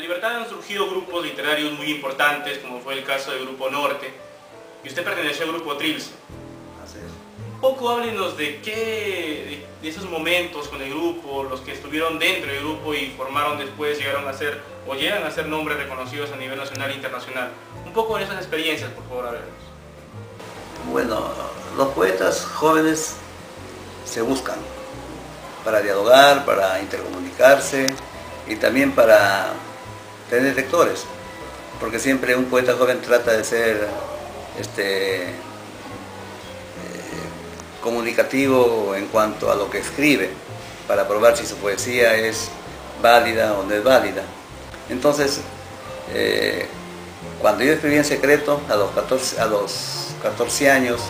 Libertad han surgido grupos literarios muy importantes, como fue el caso del Grupo Norte, y usted perteneció al Grupo Trilce. Así es. Un poco háblenos de esos momentos con el grupo, los que estuvieron dentro del grupo y formaron después, llegaron a ser o llegan a ser nombres reconocidos a nivel nacional e internacional. Un poco de esas experiencias, por favor, háblenos. Bueno, los poetas jóvenes se buscan para dialogar, para intercomunicarse y también para tener lectores, porque siempre un poeta joven trata de ser comunicativo en cuanto a lo que escribe, para probar si su poesía es válida o no es válida. Entonces, cuando yo escribí En Secreto, a los 14 años,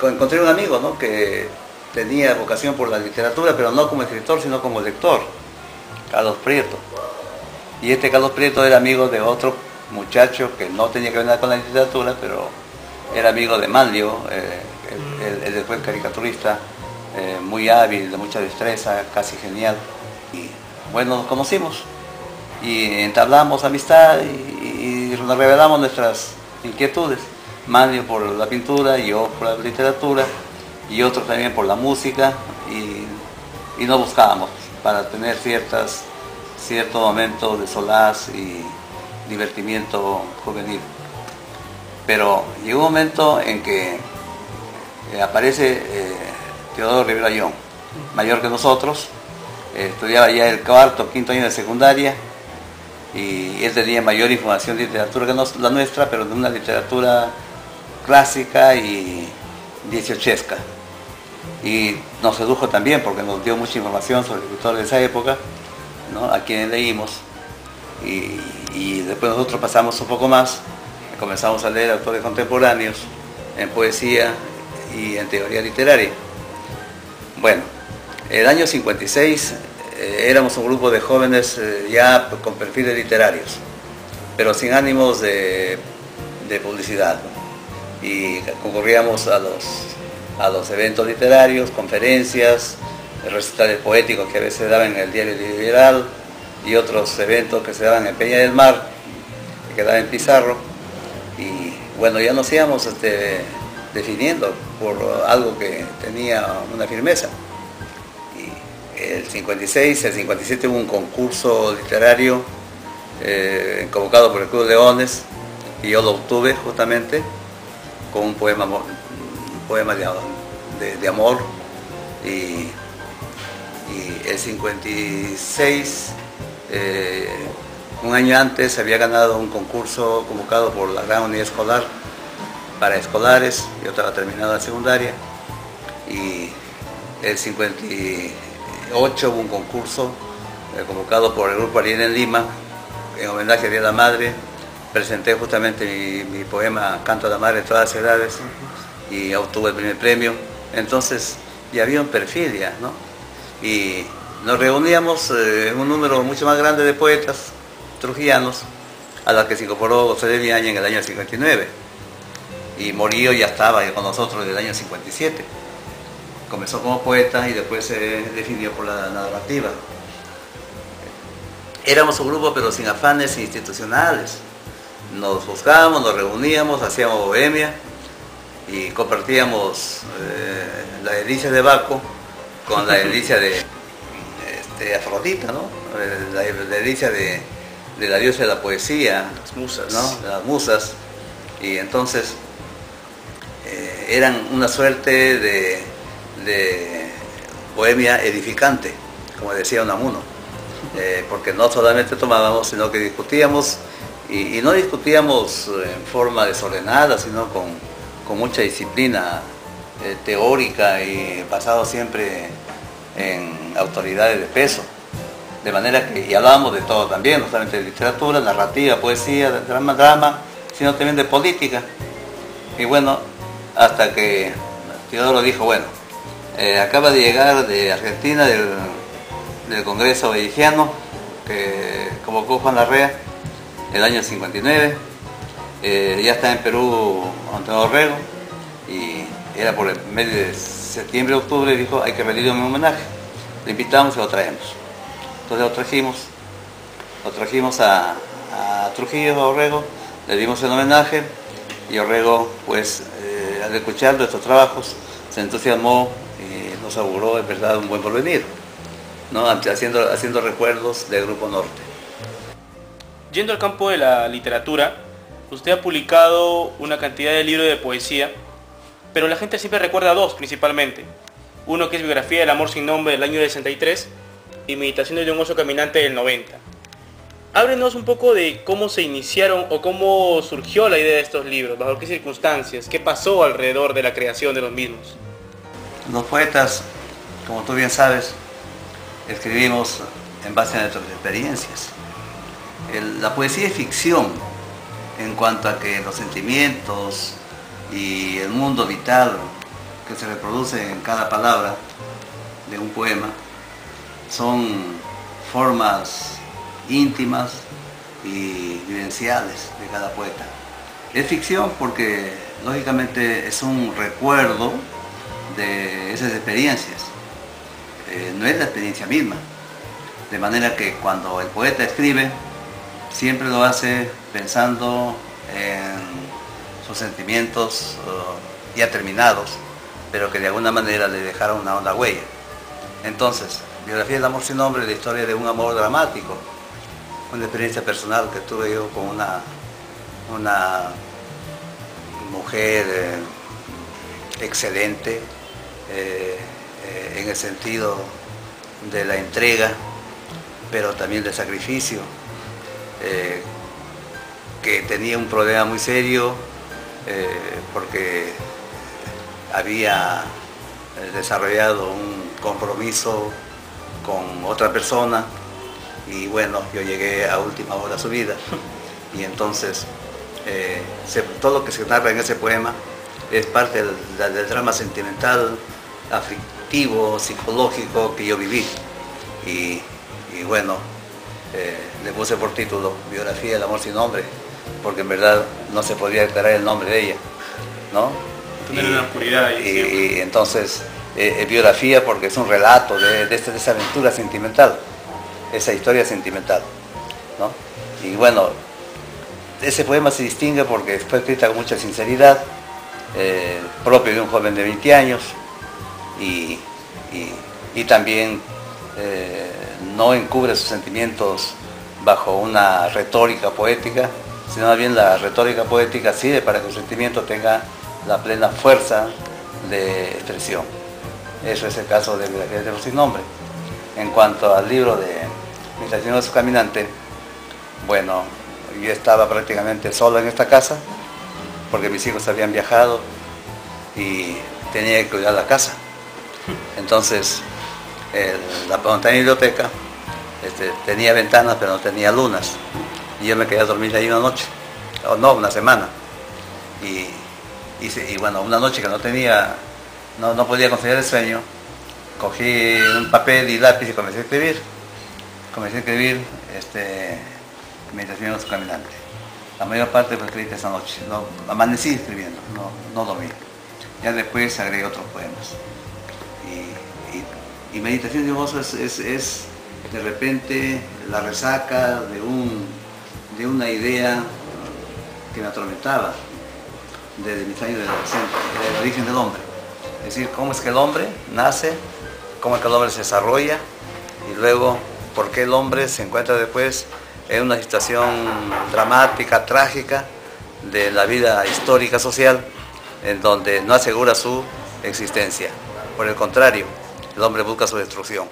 encontré un amigo, ¿no?, que tenía vocación por la literatura, pero no como escritor, sino como lector, Carlos Prieto. Y este Carlos Prieto era amigo de otro muchacho que no tenía que ver nada con la literatura, pero era amigo de Manlio, él después caricaturista, muy hábil, de mucha destreza, casi genial. Y bueno, nos conocimos y entablamos amistad y nos revelamos nuestras inquietudes. Manlio por la pintura, yo por la literatura y otros también por la música, y nos buscábamos para tener cierto momento de solaz y divertimiento juvenil. Pero llegó un momento en que aparece Teodoro Rivera Young, mayor que nosotros, estudiaba ya el cuarto, quinto año de secundaria, y él tenía mayor información de literatura que la nuestra, pero de una literatura clásica y dieciochesca. Y nos sedujo también porque nos dio mucha información sobre escritores de esa época, ¿no?, a quienes leímos. Y después nosotros pasamos un poco más, comenzamos a leer autores contemporáneos en poesía y en teoría literaria. Bueno, el año 56 éramos un grupo de jóvenes ya con perfiles literarios, pero sin ánimos de publicidad, ¿no? Y concurríamos a los eventos literarios, conferencias, recitales poéticos que a veces se daban en el Diario Liberal y otros eventos que se daban en Peña del Mar, que quedaba en Pizarro. Y bueno, ya nos íbamos definiendo por algo que tenía una firmeza. Y el 56, el 57 hubo un concurso literario convocado por el Club Leones, y yo lo obtuve justamente con un poema de amor. Y el 56, un año antes, había ganado un concurso convocado por la Gran Unidad Escolar para escolares. Yo estaba terminando la secundaria, y el 58 hubo un concurso convocado por el Grupo Ariel en Lima en homenaje a Día de la Madre. Presenté justamente mi poema Canto a la Madre de todas las edades y obtuve el primer premio. Entonces ya había un perfil ya, ¿no? Y nos reuníamos en un número mucho más grande de poetas trujillanos, a la que se incorporó José de Villaña en el año 59. Y Morillo ya estaba con nosotros desde el año 57. Comenzó como poeta y después se definió por la narrativa. Éramos un grupo pero sin afanes institucionales. Nos buscábamos, nos reuníamos, hacíamos bohemia y compartíamos la delicia de Baco con la delicia de Afrodita, ¿no? La delicia de la diosa de la poesía, Las musas, ¿no?, de las musas. Y entonces eran una suerte de bohemia edificante, como decía Unamuno, porque no solamente tomábamos, sino que discutíamos, y no discutíamos en forma desordenada, sino con mucha disciplina teórica y basado siempre en autoridades de peso. De manera que, y hablábamos de todo también, no solamente de literatura, narrativa, poesía, drama, sino también de política. Y bueno, hasta que Teodoro dijo, bueno, acaba de llegar de Argentina del Congreso Belligiano que convocó Juan Larrea el año 59, ya está en Perú Antonio Orrego, y era por el mes de septiembre, octubre, dijo, hay que rendirle un homenaje, le invitamos y lo traemos. Entonces lo trajimos a Trujillo, a Orrego, le dimos el homenaje y Orrego, pues, al escuchar nuestros trabajos, se entusiasmó y nos auguró, en verdad, un buen porvenir, ¿no? Haciendo recuerdos del Grupo Norte. Yendo al campo de la literatura, usted ha publicado una cantidad de libros de poesía, pero la gente siempre recuerda dos principalmente. Uno que es Biografía del amor sin nombre del año 63 y Meditaciones de un oso caminante del 90. Háblenos un poco de cómo se iniciaron o cómo surgió la idea de estos libros, bajo qué circunstancias, qué pasó alrededor de la creación de los mismos. Los poetas, como tú bien sabes, escribimos en base a nuestras experiencias. La poesía es ficción en cuanto a que los sentimientos y el mundo vital que se reproduce en cada palabra de un poema son formas íntimas y vivenciales de cada poeta. Es ficción porque lógicamente es un recuerdo de esas experiencias, no es la experiencia misma, de manera que cuando el poeta escribe siempre lo hace pensando en sus sentimientos ya terminados, pero que de alguna manera le dejaron una huella. Entonces, Biografía del amor sin nombre es la historia de un amor dramático, una experiencia personal que tuve yo con una mujer excelente en el sentido de la entrega, pero también del sacrificio, que tenía un problema muy serio porque había desarrollado un compromiso con otra persona y bueno, yo llegué a última hora a su vida y entonces todo lo que se narra en ese poema es parte del drama sentimental, afectivo, psicológico que yo viví y bueno, le puse por título Biografía del amor sin nombre, porque en verdad no se podía declarar el nombre de ella, ¿no? Tener una oscuridad y entonces biografía porque es un relato de esa aventura sentimental, esa historia sentimental, ¿no? Y bueno, ese poema se distingue porque fue escrita con mucha sinceridad, propio de un joven de 20 años y también no encubre sus sentimientos bajo una retórica poética, sino más bien la retórica poética sirve para que el sentimiento tenga la plena fuerza de expresión. Eso es el caso de Biografía del amor sin nombre. En cuanto al libro de Meditaciones de un oso caminante, bueno, yo estaba prácticamente solo en esta casa porque mis hijos habían viajado y tenía que cuidar la casa. Entonces, la montaña biblioteca tenía ventanas pero no tenía lunas y yo me quedé a dormir ahí una noche, o no, una semana. Y bueno, una noche que no podía conciliar el sueño, cogí un papel y lápiz y comencé a escribir Meditaciones de un oso caminante. La mayor parte fue escrita esa noche, amanecí escribiendo, no dormí. Ya después agregué otros poemas. Y Meditaciones de un oso es de repente la resaca de una idea que me atormentaba desde mis años de adolescente, el origen del hombre. Es decir, cómo es que el hombre nace, cómo es que el hombre se desarrolla y luego por qué el hombre se encuentra después en una situación dramática, trágica de la vida histórica social en donde no asegura su existencia. Por el contrario, el hombre busca su destrucción.